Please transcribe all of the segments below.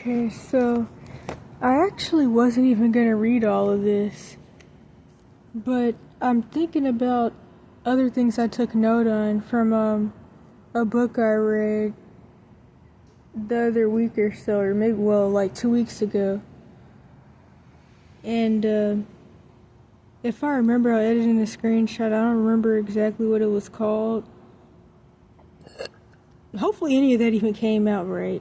Okay, so I actually wasn't even gonna read all of this, but I'm thinking about other things I took note on from a book I read the other week or so, or maybe, like 2 weeks ago. And if I remember, I edited a screenshot. I don't remember exactly what it was called. Hopefully any of that even came out right.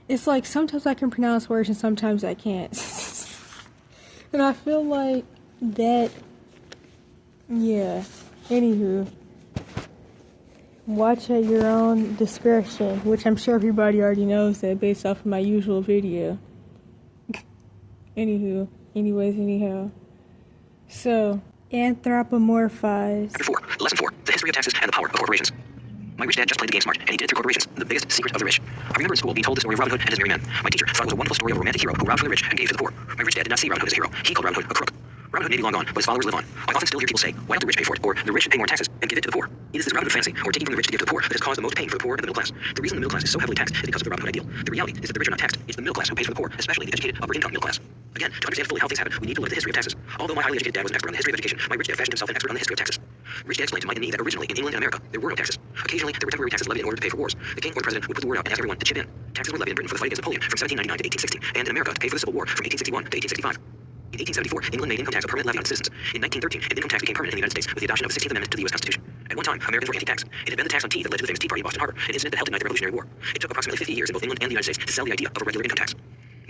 It's like sometimes I can pronounce words and sometimes I can't. And I feel like that, yeah. Anywho, watch at your own discretion, which I'm sure everybody already knows that based off of my usual video. Anyhow. So, Anthropomorphize. Chapter 4, Lesson 4, The History of Taxes and the Power of Corporations. My rich dad just played the game smart, and he did it through corporations, the biggest secret of the rich. I remember in school being told the story of Robin Hood and his merry men. My teacher thought it was a wonderful story of a romantic hero who robbed from the rich and gave to the poor. My rich dad did not see Robin Hood as a hero. He called Robin Hood a crook. Robin Hood may be long gone, but his followers live on. I often still hear people say, why don't the rich pay for it? Or the rich pay more taxes and give it to the poor. It is this Robin Hood fantasy, or taking from the rich to give to the poor, that has caused the most pain for the poor and the middle class. The reason the middle class is so heavily taxed is because of the Robin Hood ideal. The reality is that the rich are not taxed. It's the middle class who pays for the poor, especially the educated upper income middle class. Again, to understand fully how things happen, we need to look at the history of taxes. Although my highly educated dad was an expert on the history of education, my rich dad fashioned himself an expert on the history of taxes. Rich dad explained to Mike and me that originally in England and America, there were no taxes. Occasionally, there were temporary taxes levied in order to pay for wars. The king or the president would put the word out and ask everyone to chip in. Taxes were levied in Britain for the fight against Napoleon from 1799 to 1860, and in America to pay for the Civil War from 1861 to 1865. In 1874, England made income tax a permanent levy on its citizens. In 1913, an income tax became permanent in the United States with the adoption of the 16th Amendment to the U.S. Constitution. At one time, Americans were anti-tax. It had been the tax on tea that led to the famous Tea Party of Boston Harbor, an incident that helped ignite the Revolutionary War. It took approximately 50 years in both England and the United States to sell the idea of a regular income tax.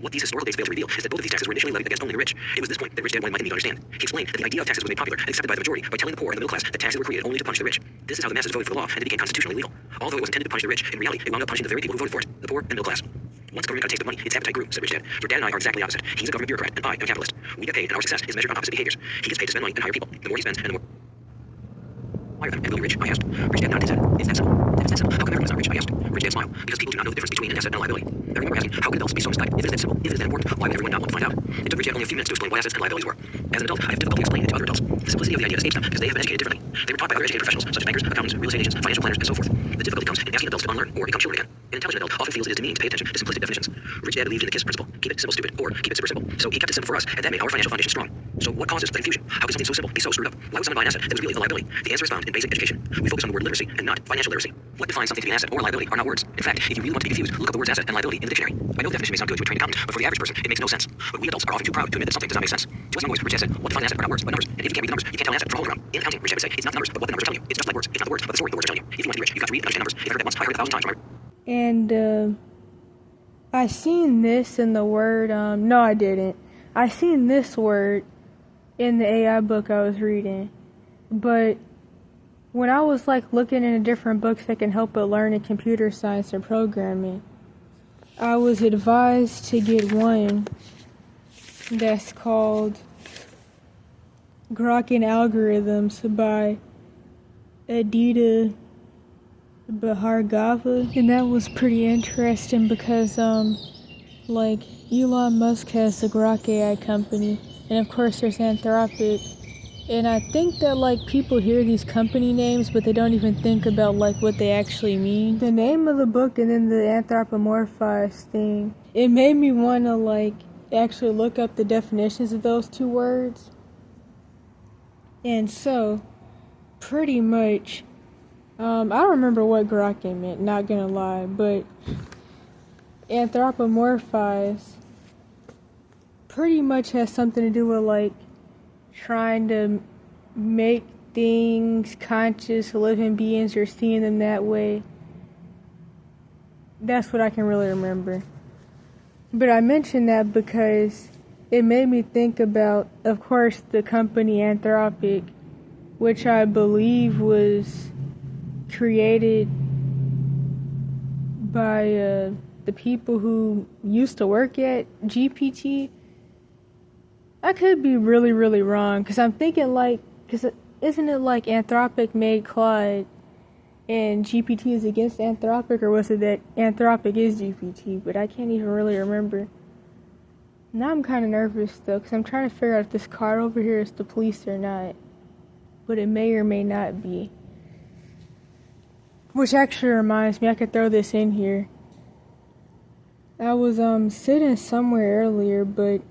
What these historical dates fail to reveal is that both of these taxes were initially levied against only the rich. It was this point that rich dad wanted Mike and me to understand. He explained that the idea of taxes was made popular and accepted by the majority by telling the poor and the middle class that taxes were created only to punish the rich. This is how the masses voted for the law, and it became constitutionally legal. Although it was intended to punish the rich, in reality, it wound up punishing the very people who voted for it, the poor and middle class. Once government got a taste of money, its appetite grew, said Rich Dad. Your dad and I are exactly opposite. He's a government bureaucrat, and I am a capitalist. We get paid, and our success is measured on opposite behaviors. He gets paid to spend money and hire people. The more he spends, and the more hire them, and will be rich, I asked. Rich Dad nodded his head. It's that simple. If it's that simple, how come everyone's not rich? I asked. Rich Dad smiled, because people do not know the difference between an asset and a liability. I remember asking, how could adults be so misguided? If it is that simple, if it is that important, why would everyone not want to find out? It took Rich Dad only a few minutes to explain what assets and liabilities were. As an adult, I have difficulty explaining it to other adults. The simplicity of the idea escapes them, because they have been educated differently. They were taught by other educated professionals, such as bankers, accountants, real estate agents, financial planners, and so forth. The difficulty comes in asking adults to unlearn or become children again. An intelligent adult often feels it is demeaning to pay attention to simplistic definitions. Rich Dad believed in the KISS principle: keep it simple, stupid, or keep it super simple. So he kept it simple for us, and that made our financial foundation strong. So what causes the confusion? How could something so simple be so screwed up? Why was someone buy an asset that was really a liability? The answer is found in basic education. We focus on the word literacy and not financial literacy. What defines something to be an asset or a liability are not words. In fact, if you really want to be confused, look up the words asset and liability in the dictionary. I know the definition may sound good to a trained accountant, but for the average person, it makes no sense. But we adults are often too proud to admit that something does not make sense. To us young boys, Rich Dad said, what defines an asset are not words, but numbers. And if you can't read the numbers, you can't tell an asset from a hologram. In accounting, Rich Dad would say, it's not the numbers, but what the numbers are telling you. It's just like words. It's not the words, but the story the words are telling you. If you want to be rich, you've got to read and understand numbers. If you heard that once, I heard it 1,000 times. And I seen this in the word, no I didn't. I seen this word in the AI book I was reading. But when I was looking into different books that can help but learn in computer science and programming, I was advised to get one that's called Grok and Algorithms by Aditya Bhargava. And that was pretty interesting because Elon Musk has the Grok AI company, and of course there's Anthropic. And I think that people hear these company names, but they don't even think about what they actually mean. The name of the book and then the Anthropomorphize thing, it made me want to actually look up the definitions of those two words. And so, pretty much, I don't remember what Grok meant, not gonna lie, but Anthropomorphize pretty much has something to do with trying to make things conscious, living beings, or seeing them that way. That's what I can really remember. But I mentioned that because it made me think about, of course, the company Anthropic, which I believe was created by the people who used to work at GPT. I could be really, really wrong, because I'm thinking because isn't it Anthropic made Claude and GPT is against Anthropic, or was it that Anthropic is GPT? But I can't even really remember. Now I'm kind of nervous though, because I'm trying to figure out if this card over here is the police or not. But it may or may not be. Which actually reminds me, I could throw this in here. I was sitting somewhere earlier, but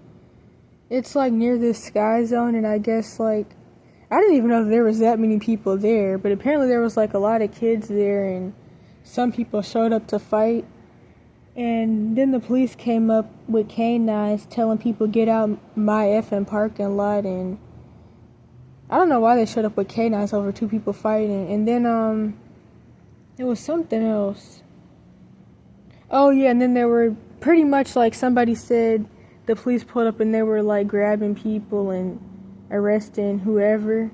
it's like near this sky zone, and I guess like I didn't even know if there was that many people there, but apparently there was like a lot of kids there, and some people showed up to fight. And then the police came up with canines telling people get out my effing parking lot, and I don't know why they showed up with canines over two people fighting. And then it was something else. Oh yeah, and then there were pretty much like somebody said the police pulled up and they were like grabbing people and arresting whoever.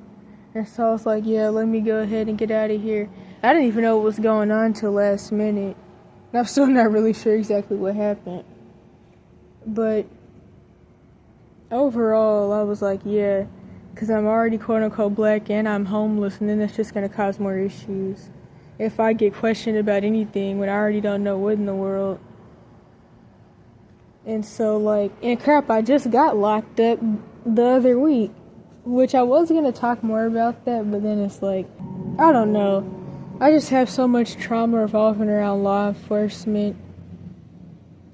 And so I was like, yeah, let me go ahead and get out of here. I didn't even know what was going on till last minute. And I'm still not really sure exactly what happened. But overall, I was like, yeah, because I'm already quote-unquote black and I'm homeless, and then that's just going to cause more issues. If I get questioned about anything when I already don't know what in the world. And so, like, and crap, I just got locked up the other week, which I was going to talk more about that, but then it's like, I don't know. I just have so much trauma revolving around law enforcement,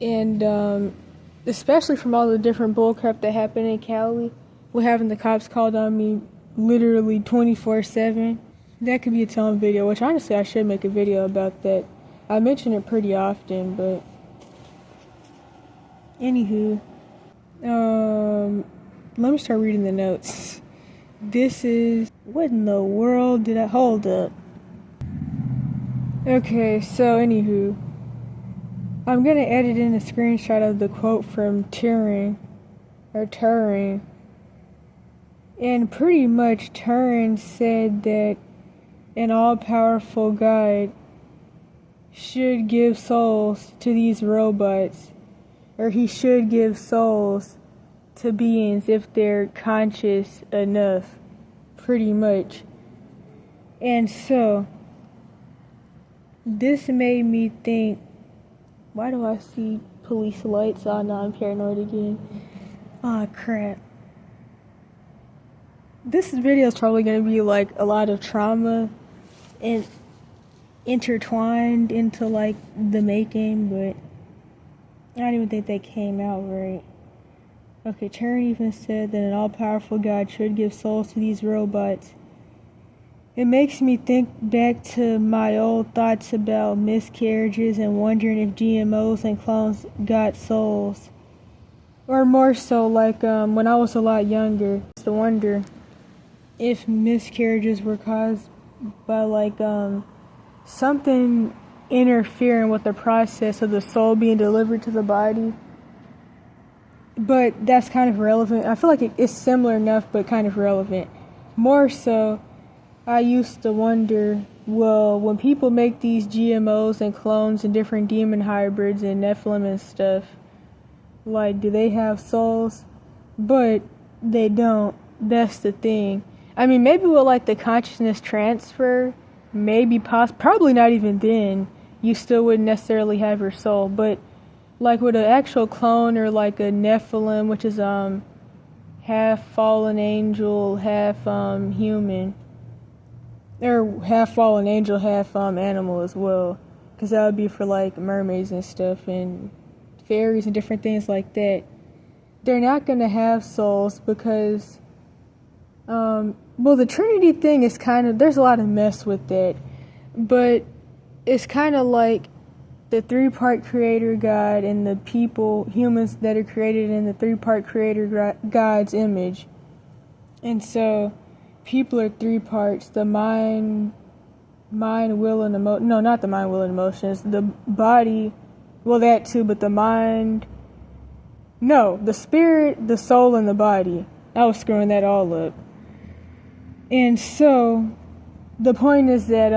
and especially from all the different bullcrap that happened in Cali, with having the cops called on me literally 24/7. That could be its own video, which honestly I should make a video about that. I mention it pretty often, but anywho, let me start reading the notes. This is, what in the world did I, hold up. Okay, so anywho, I'm gonna edit in a screenshot of the quote from Turing, and pretty much Turing said that an all-powerful God should give souls to these robots, or he should give souls to beings if they're conscious enough, pretty much. And so this made me think, why do I see police lights? Oh no, I'm paranoid again. Oh crap. This video is probably going to be like a lot of trauma and intertwined into like the making, but I don't even think that came out right. Okay, Turing even said that an all-powerful God should give souls to these robots. It makes me think back to my old thoughts about miscarriages and wondering if GMOs and clones got souls. Or more so, like when I was a lot younger, I used to wonder if miscarriages were caused by like something interfering with the process of the soul being delivered to the body. But that's kind of relevant. I feel like it's similar enough, but kind of relevant. More so, I used to wonder, well, when people make these GMOs and clones and different demon hybrids and Nephilim and stuff, like, do they have souls? But they don't. That's the thing. I mean, maybe with like the consciousness transfer, maybe probably not even then, you still wouldn't necessarily have your soul. But like with an actual clone or like a Nephilim, which is half fallen angel, half human, or half fallen angel, half animal as well, because that would be for like mermaids and stuff and fairies and different things like that. They're not gonna have souls because well, the Trinity thing is kind of, there's a lot of mess with that, but it's kind of like the three-part creator God and the people, humans that are created in the three-part creator God's image. And so people are three parts: the mind, will, and emotion. No, not the mind, will, and emotions. The body, well, that too, but the mind. No, the spirit, the soul, and the body. I was screwing that all up. And so the point is that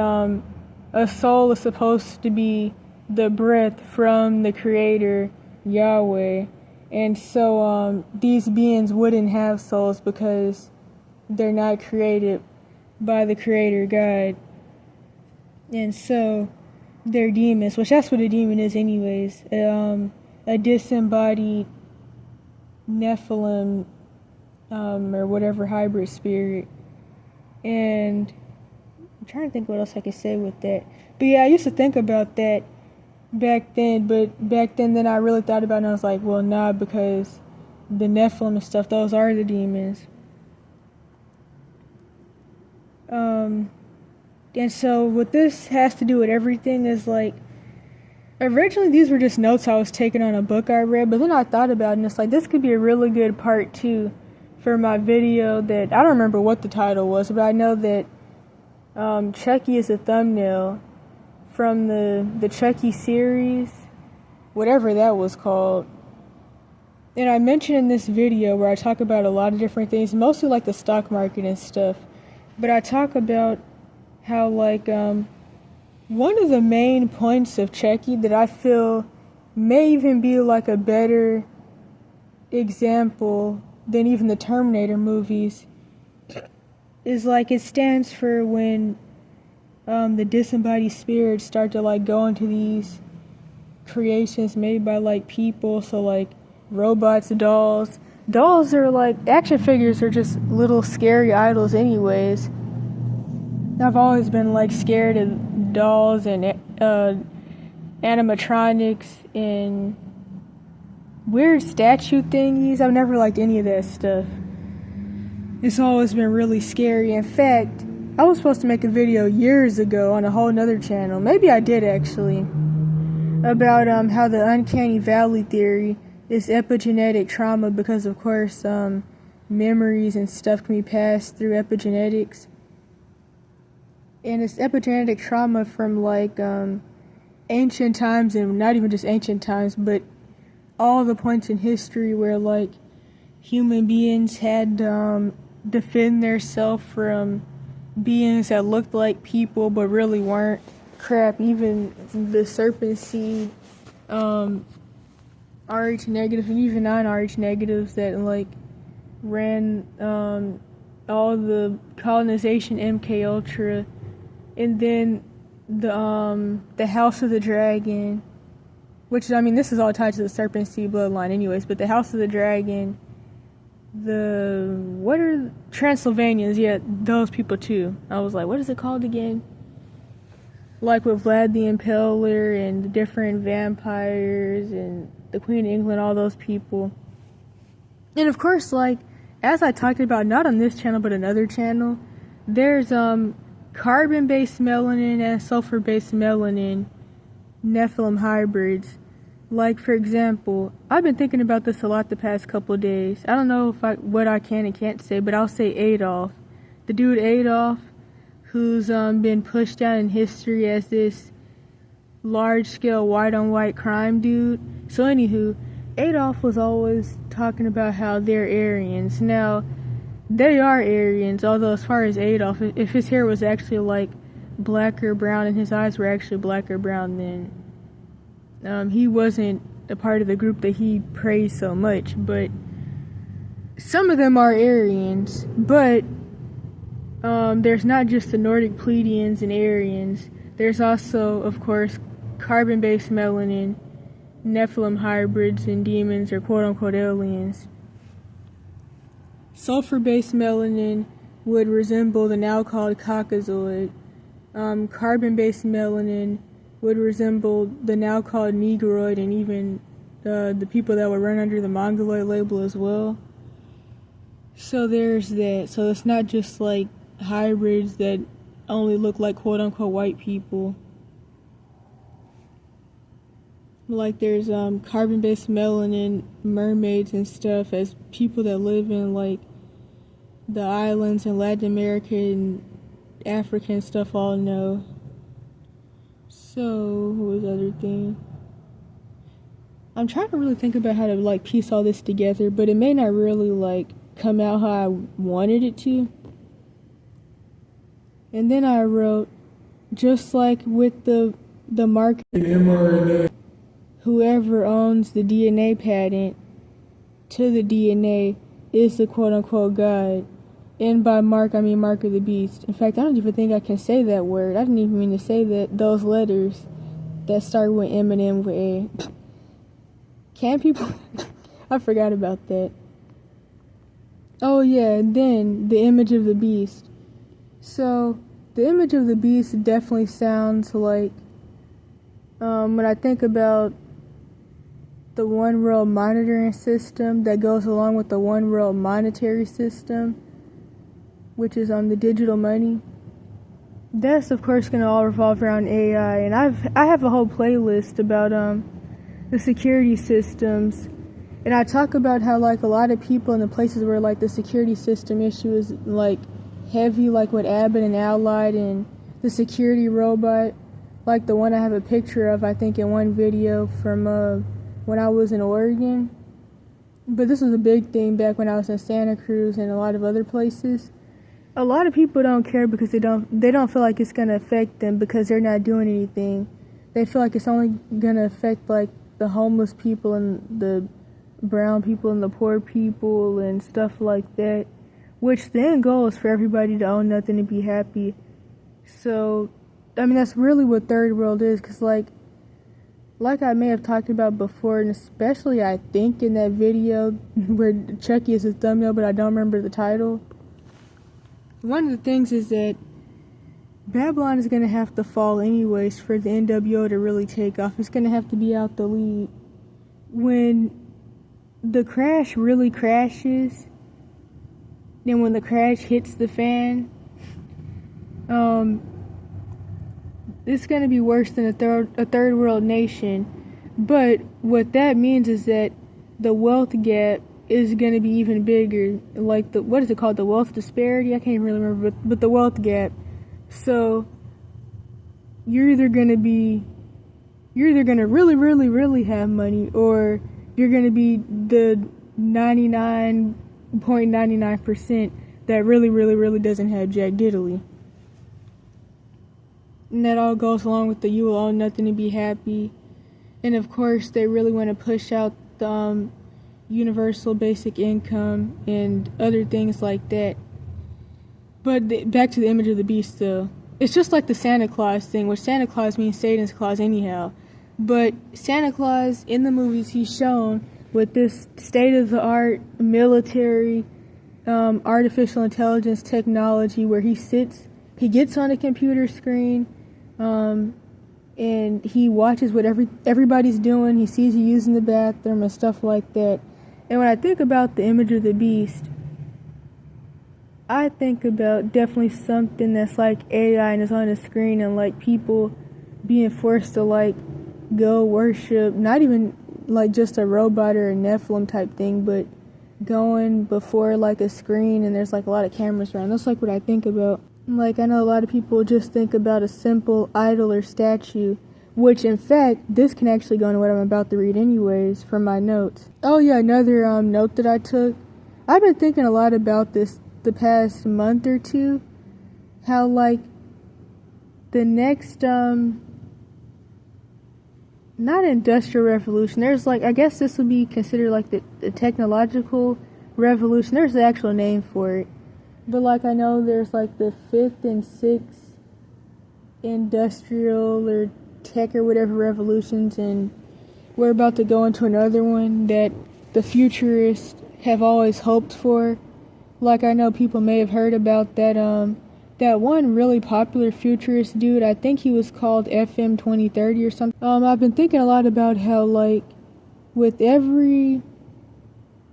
a soul is supposed to be the breath from the creator Yahweh. And so these beings wouldn't have souls because they're not created by the creator God. And so they're demons, which that's what a demon is anyways. A disembodied Nephilim or whatever hybrid spirit. And I'm trying to think what else I could say with that. But yeah, I used to think about that back then I really thought about it and I was like, well, nah, because the Nephilim and stuff, those are the demons. And so what this has to do with everything is like, originally these were just notes I was taking on a book I read, but then I thought about it and it's like, this could be a really good part 2 for my video that, I don't remember what the title was, but I know that Chucky is a thumbnail from the Chucky series, whatever that was called. And I mentioned in this video where I talk about a lot of different things, mostly like the stock market and stuff, but I talk about how like one of the main points of Chucky that I feel may even be like a better example than even the Terminator movies is like it stands for when the disembodied spirits start to like go into these creations made by like people, so like robots, dolls. Dolls are like, action figures are just little scary idols anyways. I've always been like scared of dolls and animatronics and weird statue thingies. I've never liked any of that stuff. It's always been really scary. In fact, I was supposed to make a video years ago on a whole nother channel. Maybe I did actually. About how the Uncanny Valley theory is epigenetic trauma because of course memories and stuff can be passed through epigenetics. And it's epigenetic trauma from like ancient times, and not even just ancient times, but all the points in history where like human beings had defend themselves from beings that looked like people but really weren't. Crap, even the serpent seed RH negative and even non-RH negatives that like ran all the colonization MK Ultra, and then the House of the Dragon, which I mean this is all tied to the serpent seed bloodline anyways, but the House of the Dragon, what are Transylvanians, yeah, those people too. I was like, what is it called again? Like with Vlad the Impaler and the different vampires and the Queen of England, all those people. And of course, like, as I talked about, not on this channel, but another channel, there's carbon-based melanin and sulfur-based melanin Nephilim hybrids. Like, for example, I've been thinking about this a lot the past couple of days. I don't know what I can and can't say, but I'll say Adolf. The dude Adolf, who's been pushed down in history as this large-scale white-on-white crime dude. So anywho, Adolf was always talking about how they're Aryans. Now, they are Aryans, although as far as Adolf, if his hair was actually like black or brown and his eyes were actually black or brown, then he wasn't a part of the group that he praised so much. But some of them are Aryans, but there's not just the Nordic Pleiadians and Aryans. There's also, of course, carbon-based melanin, Nephilim hybrids, and demons or quote-unquote aliens. Sulfur-based melanin would resemble the now called Caucasoid. Carbon-based melanin would resemble the now called Negroid and even the people that would run under the Mongoloid label as well. So there's that. So it's not just like hybrids that only look like quote-unquote white people. Like there's carbon-based melanin mermaids and stuff as people that live in like the islands in Latin America and Africa and stuff all know. So what was the other thing? I'm trying to really think about how to like piece all this together, but it may not really like come out how I wanted it to. And then I wrote, just like with the mark mRNA, whoever owns the DNA patent to the DNA is the quote-unquote God. And by Mark, I mean Mark of the Beast. In fact, I don't even think I can say that word. I didn't even mean to say those letters that start with M and M with A. Can people? I forgot about that. Oh yeah, and then the image of the beast. So, the image of the beast definitely sounds like When I think about the one world monitoring system that goes along with the one world monetary system, which is the digital money, that's of course going to all revolve around AI. And I have a whole playlist about the security systems, and I talk about how like a lot of people in the places where like the security system issue is like heavy, like with Abbott and Allied and the security robot, like the one I have a picture of, I think, in one video from when I was in Oregon. But this was a big thing back when I was in Santa Cruz and a lot of other places. A lot of people don't care because they don't feel like it's gonna affect them because they're not doing anything. They feel like it's only gonna affect like the homeless people and the brown people and the poor people and stuff like that. Which the end goal is for everybody to own nothing and be happy. So, I mean, that's really what third world is, because like I may have talked about before, and especially I think in that video where Chucky is his thumbnail, but I don't remember the title. One of the things is that Babylon is going to have to fall anyways for the NWO to really take off. It's going to have to be out the lead. When the crash really crashes, then when the crash hits the fan, it's going to be worse than a third world nation. But what that means is that the wealth gap is going to be even bigger. Like what is it called? The wealth disparity? I can't really remember, but the wealth gap. So you're either going to really, really, really have money, or you're going to be the 99.99% that really, really, really doesn't have jack diddly. And that all goes along with the you will own nothing and be happy. And of course, they really want to push out the universal basic income and other things like that. But back to the image of the beast, though. It's just like the Santa Claus thing, which Santa Claus means Satan's Claus anyhow. But Santa Claus, in the movies, he's shown with this state-of-the-art military, artificial intelligence technology where he gets on a computer screen, and he watches what everybody's doing. He sees you using the bathroom and stuff like that. And when I think about the image of the beast, I think about definitely something that's like AI and is on the screen, and like people being forced to like go worship, not even like just a robot or a Nephilim type thing, but going before like a screen and there's like a lot of cameras around. That's like what I think about. Like I know a lot of people just think about a simple idol or statue, which in fact this can actually go into what I'm about to read anyways from my notes. Oh yeah, another note that I took. I've been thinking a lot about this the past month or two, how like the next not industrial revolution, there's like, I guess this would be considered like the technological revolution. There's the actual name for it, but like I know there's like the 5th and 6th industrial or tech or whatever revolutions, and we're about to go into another one that the futurists have always hoped for. Like I know people may have heard about that that one really popular futurist dude. I think he was called FM 2030 or something. I've been thinking a lot about how like with every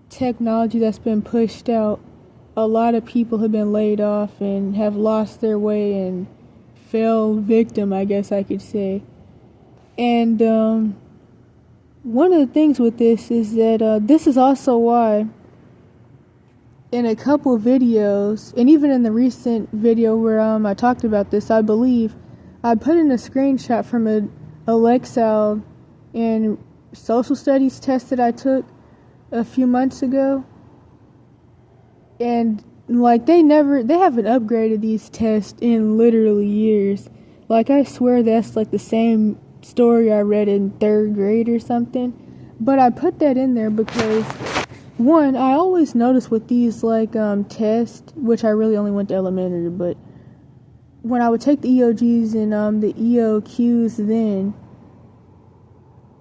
technology that's been pushed out, a lot of people have been laid off and have lost their way and fell victim, I guess I could say. And one of the things with this is that this is also why in a couple videos, and even in the recent video where I talked about this, I believe, I put in a screenshot from a Lexile and social studies test that I took a few months ago. And like they haven't upgraded these tests in literally years. Like I swear that's like the same story I read in 3rd grade or something. But I put that in there because one, I always notice with these like tests, which I really only went to elementary, but when I would take the EOGs and the EOQs, then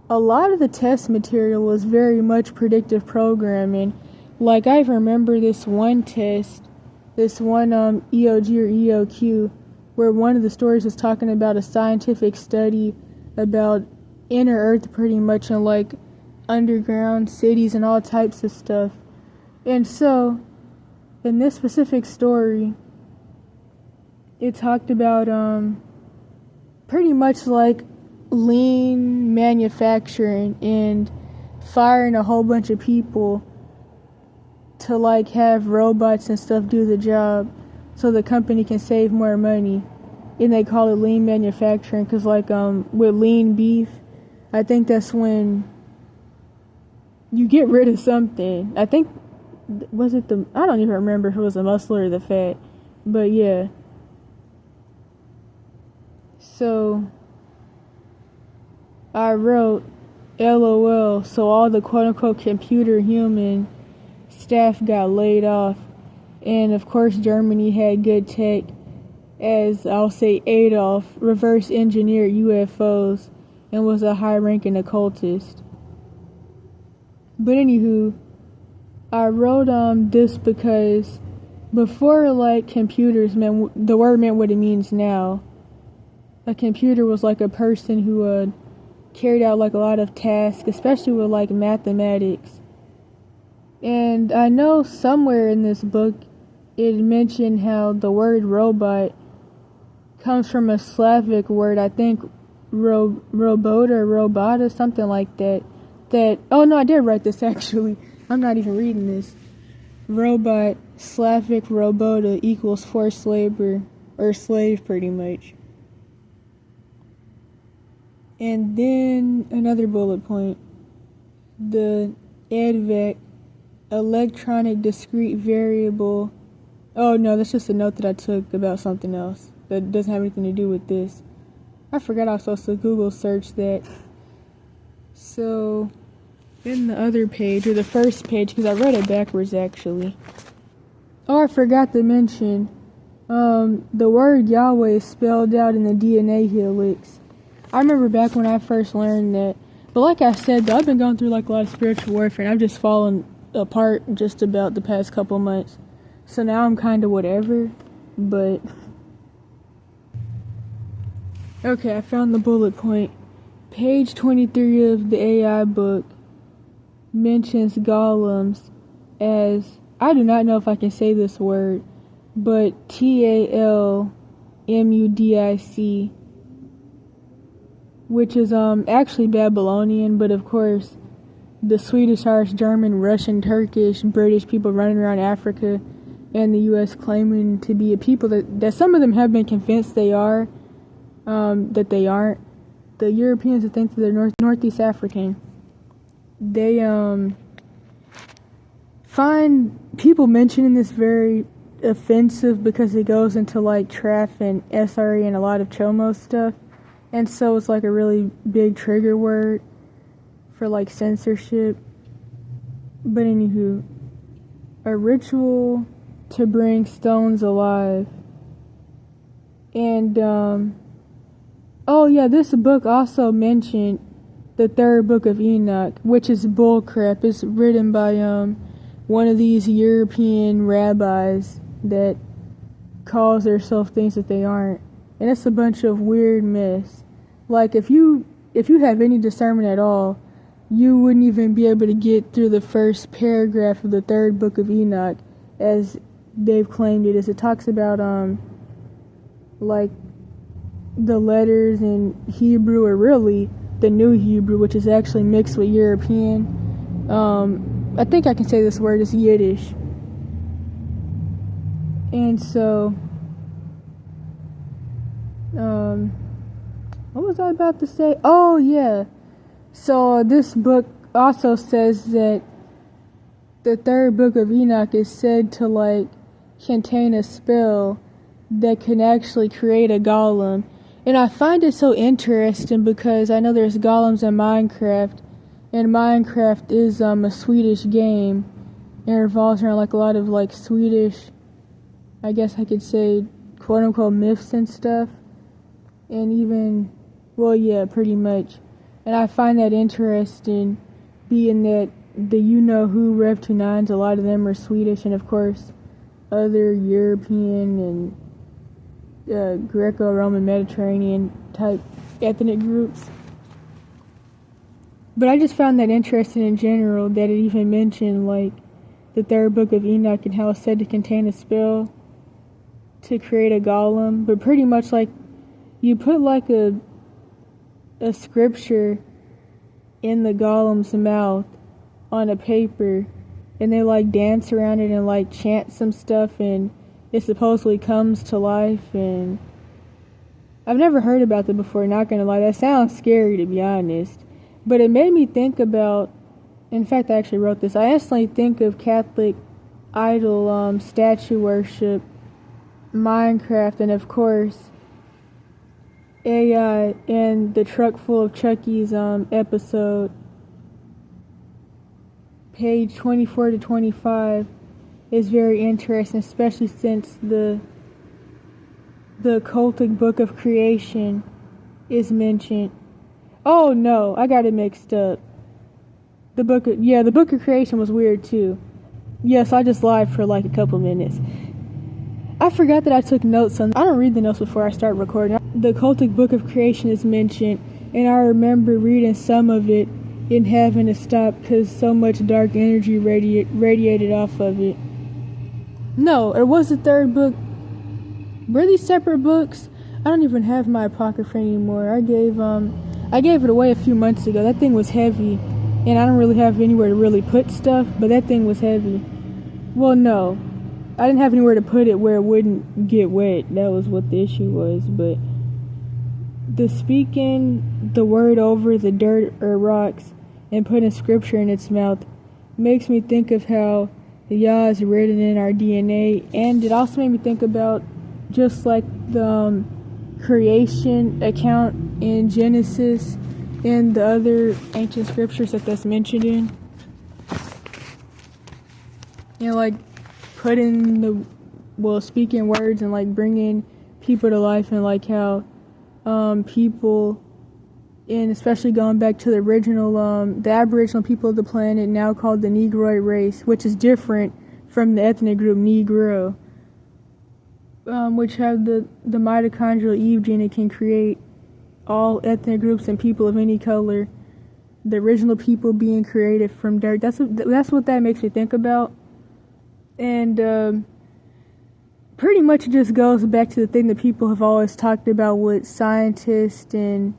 a lot of the test material was very much predictive programming. Like I remember this one test, this one EOG or EOQ, where one of the stories was talking about a scientific study about inner earth pretty much, and like underground cities and all types of stuff. And so in this specific story, it talked about pretty much like lean manufacturing and firing a whole bunch of people to like have robots and stuff do the job so the company can save more money. And they call it lean manufacturing because like with lean beef, I think that's when you get rid of something. I think, was it I don't even remember if it was the muscle or the fat, but yeah. So I wrote LOL, so all the quote-unquote computer human staff got laid off. And of course Germany had good tech, as I'll say Adolf reverse engineered UFOs and was a high-ranking occultist. But anywho, I wrote this because before like computers meant, the word meant what it means now. A computer was like a person who carried out like a lot of tasks, especially with like mathematics. And I know somewhere in this book it mentioned how the word robot comes from a Slavic word, I think robota or robota, something like that. Oh no, I did write this actually. I'm not even reading this. Robot, Slavic robota equals forced labor, or slave pretty much. And then another bullet point. The EDVAC, electronic discrete variable. Oh no, that's just a note that I took about something else that doesn't have anything to do with this. I forgot I was supposed to Google search that. So in the other page, or the first page, because I read it backwards actually. Oh, I forgot to mention, the word Yahweh is spelled out in the DNA helix. I remember back when I first learned that. But like I said, though, I've been going through like a lot of spiritual warfare, and I've just fallen apart just about the past couple months. So now I'm kind of whatever, but... Okay, I found the bullet point. Page 23 of the AI book mentions golems as, I do not know if I can say this word, but Talmudic, which is actually Babylonian, but of course the Swedish, Irish, German, Russian, Turkish, British people running around Africa and the US claiming to be a people that some of them have been convinced they are, that they aren't. The Europeans that think that they're Northeast African, they find people mentioning this very offensive because it goes into like TRAF and SRE and a lot of Chomo stuff. And so it's like a really big trigger word for like censorship. But anywho, a ritual to bring stones alive. And oh yeah, this book also mentioned the third book of Enoch, which is bullcrap. It's written by one of these European rabbis that calls themselves things that they aren't. And it's a bunch of weird mess. Like if you have any discernment at all, you wouldn't even be able to get through the first paragraph of the third book of Enoch as they've claimed it is. It talks about like the letters in Hebrew, or really the New Hebrew, which is actually mixed with European. I think I can say this word is Yiddish. And so what was I about to say? Oh yeah. So this book also says that the third book of Enoch is said to like contain a spell that can actually create a golem. And I find it so interesting because I know there's golems in Minecraft, and Minecraft is a Swedish game, and it revolves around like a lot of like Swedish, I guess I could say, quote unquote myths and stuff. And even, well yeah, pretty much. And I find that interesting, being that the you-know-who Rev 29s, a lot of them are Swedish, and of course other European and Greco-Roman Mediterranean type ethnic groups. But I just found that interesting in general that it even mentioned, like, the third book of Enoch and how it's said to contain a spell to create a golem. But pretty much, like, you put, like, a scripture in the golem's mouth on a paper, and they, like, dance around it and, like, chant some stuff, and it supposedly comes to life. And I've never heard about that before, not gonna lie. That sounds scary, to be honest. But it made me think about, in fact, I actually wrote this. I instantly think of Catholic idol, statue worship, Minecraft, and of course, AI and the truck full of Chucky's episode. Page 24 to 25 is very interesting, especially since the occultic book of creation is mentioned. Oh no, I got it mixed up. The book of creation was weird too. Yes, I just lied for like a couple minutes. I forgot that I took notes on. I don't read the notes before I start recording. The occultic book of creation is mentioned, and I remember reading some of it and having to stop because so much dark energy radiated off of it. No, it was the third book. Were these separate books? I don't even have my apocrypha anymore. I gave it away a few months ago. That thing was heavy, and I don't really have anywhere to really put stuff, but that thing was heavy. Well, no. I didn't have anywhere to put it where it wouldn't get wet. That was what the issue was. But the speaking the word over the dirt or rocks and putting scripture in its mouth makes me think of how Yah is written in our DNA. And it also made me think about just like the creation account in Genesis and the other ancient scriptures that's mentioned in. You know, like speaking words and like bringing people to life, and like how people, and especially going back to the original, the Aboriginal people of the planet, now called the Negroid race, which is different from the ethnic group Negro, which have the mitochondrial Eve gene. It can create all ethnic groups and people of any color. The original people being created from dirt. That's what that makes me think about. And pretty much it just goes back to the thing that people have always talked about with scientists and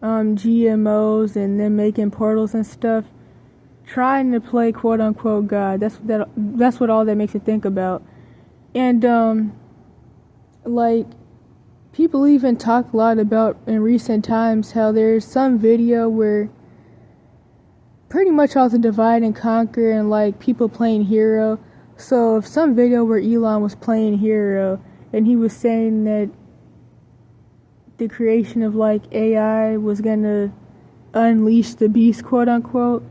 GMOs and them making portals and stuff, trying to play quote unquote God. That's what all that makes me think about. And like, people even talk a lot about in recent times how there's some video where pretty much all the divide and conquer and like people playing hero. So if some video where Elon was playing hero and he was saying that the creation of like AI was gonna unleash the beast, quote unquote,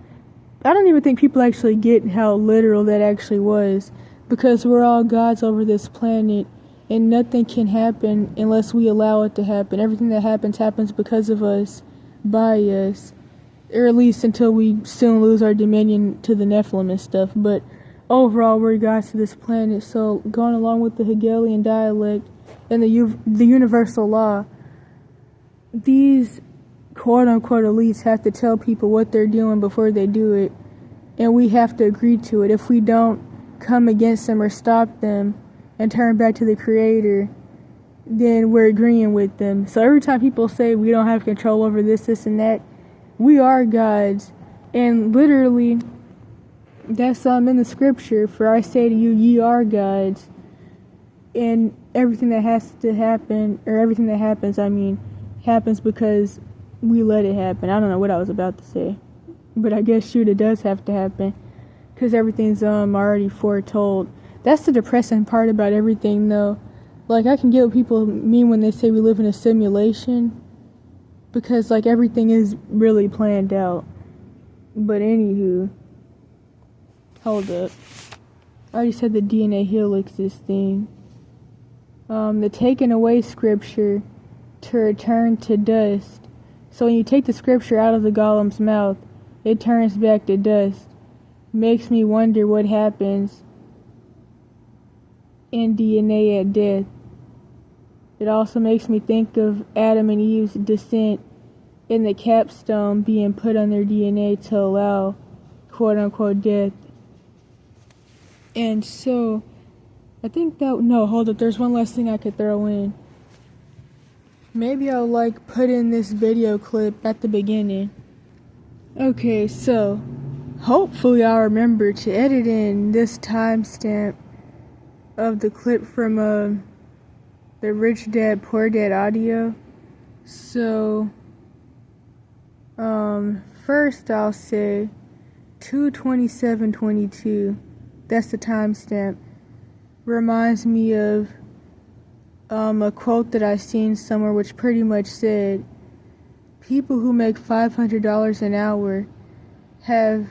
I don't even think people actually get how literal that actually was, because we're all gods over this planet and nothing can happen unless we allow it to happen. Everything that happens because of us, by us, or at least until we soon lose our dominion to the Nephilim and stuff. But overall, we're gods to this planet. So going along with the Hegelian dialect and the universal law, these quote-unquote elites have to tell people what they're doing before they do it, and we have to agree to it. If we don't come against them or stop them and turn back to the Creator, then we're agreeing with them. So every time people say we don't have control over this, and that, we are gods. And literally, that's in the scripture, for I say to you, ye are gods. And everything that has to happen, or everything that happens, happens because we let it happen. I don't know what I was about to say, but I guess shoot, it does have to happen, because everything's already foretold. That's the depressing part about everything, though. Like, I can get what people mean when they say we live in a simulation, because like everything is really planned out. But anywho, hold up. I already said the DNA helixes thing. The taking away scripture to return to dust. So when you take the scripture out of the golem's mouth, it turns back to dust. Makes me wonder what happens in DNA at death. It also makes me think of Adam and Eve's descent and the capstone being put on their DNA to allow quote-unquote death. And so, I think that, no, hold up, there's one last thing I could throw in. Maybe I'll put in this video clip at the beginning. Okay, so hopefully I'll remember to edit in this timestamp of the clip from the Rich Dad Poor Dad audio. So first I'll say 2:27:22. That's the timestamp. Reminds me of a quote that I seen somewhere, which pretty much said, people who make $500 an hour have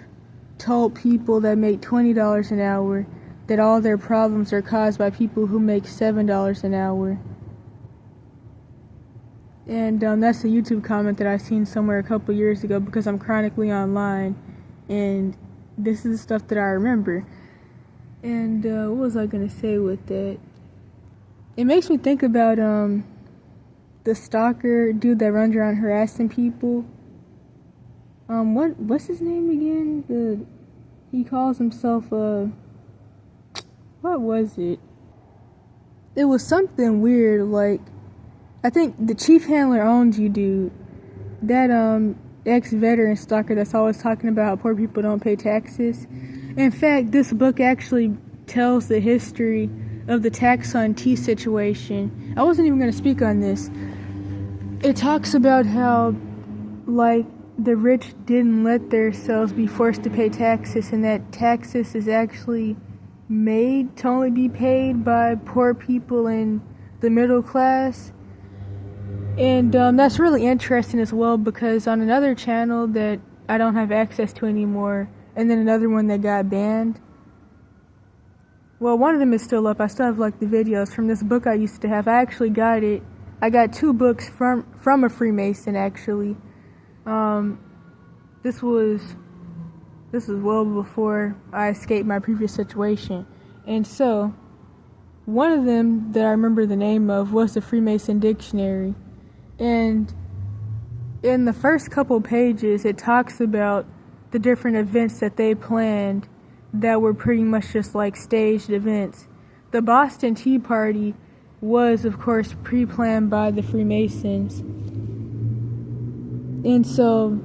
told people that make $20 an hour that all their problems are caused by people who make $7 an hour. And that's a YouTube comment that I seen somewhere a couple years ago, because I'm chronically online, and this is the stuff that I remember. And what was I gonna say with that? It makes me think about the stalker dude that runs around harassing people. What's his name again? He calls himself what was it? It was something weird, I think the chief handler owns you dude. That ex-veteran stalker that's always talking about how poor people don't pay taxes. In fact, this book actually tells the history of the tax on tea situation. I wasn't even going to speak on this. It talks about how, the rich didn't let themselves be forced to pay taxes, and that taxes is actually made to only be paid by poor people in the middle class. And that's really interesting as well, because on another channel that I don't have access to anymore, and then another one that got banned. Well, one of them is still up. I still have the videos from this book I used to have. I actually got it. I got 2 books from a Freemason, actually. This was well before I escaped my previous situation. And so, one of them that I remember the name of was the Freemason Dictionary. And in the first couple pages, it talks about the different events that they planned that were pretty much just staged events. The Boston Tea Party was, of course, pre-planned by the Freemasons. And so,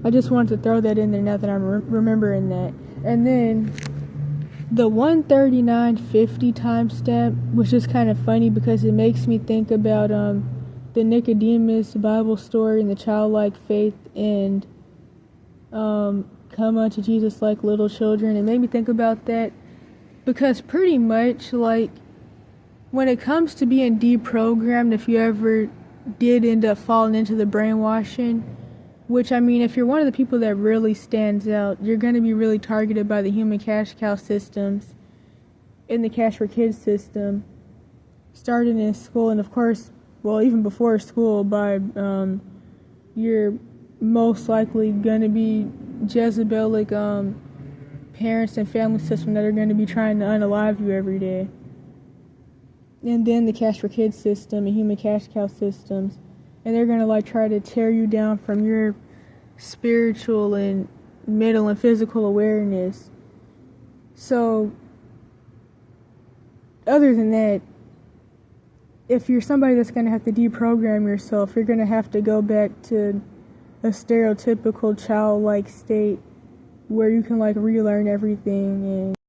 I just wanted to throw that in there now that I'm remembering that. And then, the 1:39:50 timestamp was just kind of funny, because it makes me think about the Nicodemus Bible story and the childlike faith, and come unto Jesus like little children. It made me think about that, because pretty much when it comes to being deprogrammed, if you ever did end up falling into the brainwashing, which if you're one of the people that really stands out, you're going to be really targeted by the human cash cow systems and the cash for kids system, starting in school, and of course, well, even before school, by you're most likely going to be Jezebelic parents and family system that are going to be trying to unalive you every day. And then the cash for kids system and human cash cow systems, and they're going to try to tear you down from your spiritual and mental and physical awareness. So other than that, if you're somebody that's going to have to deprogram yourself, you're going to have to go back to a stereotypical childlike state where you can relearn everything and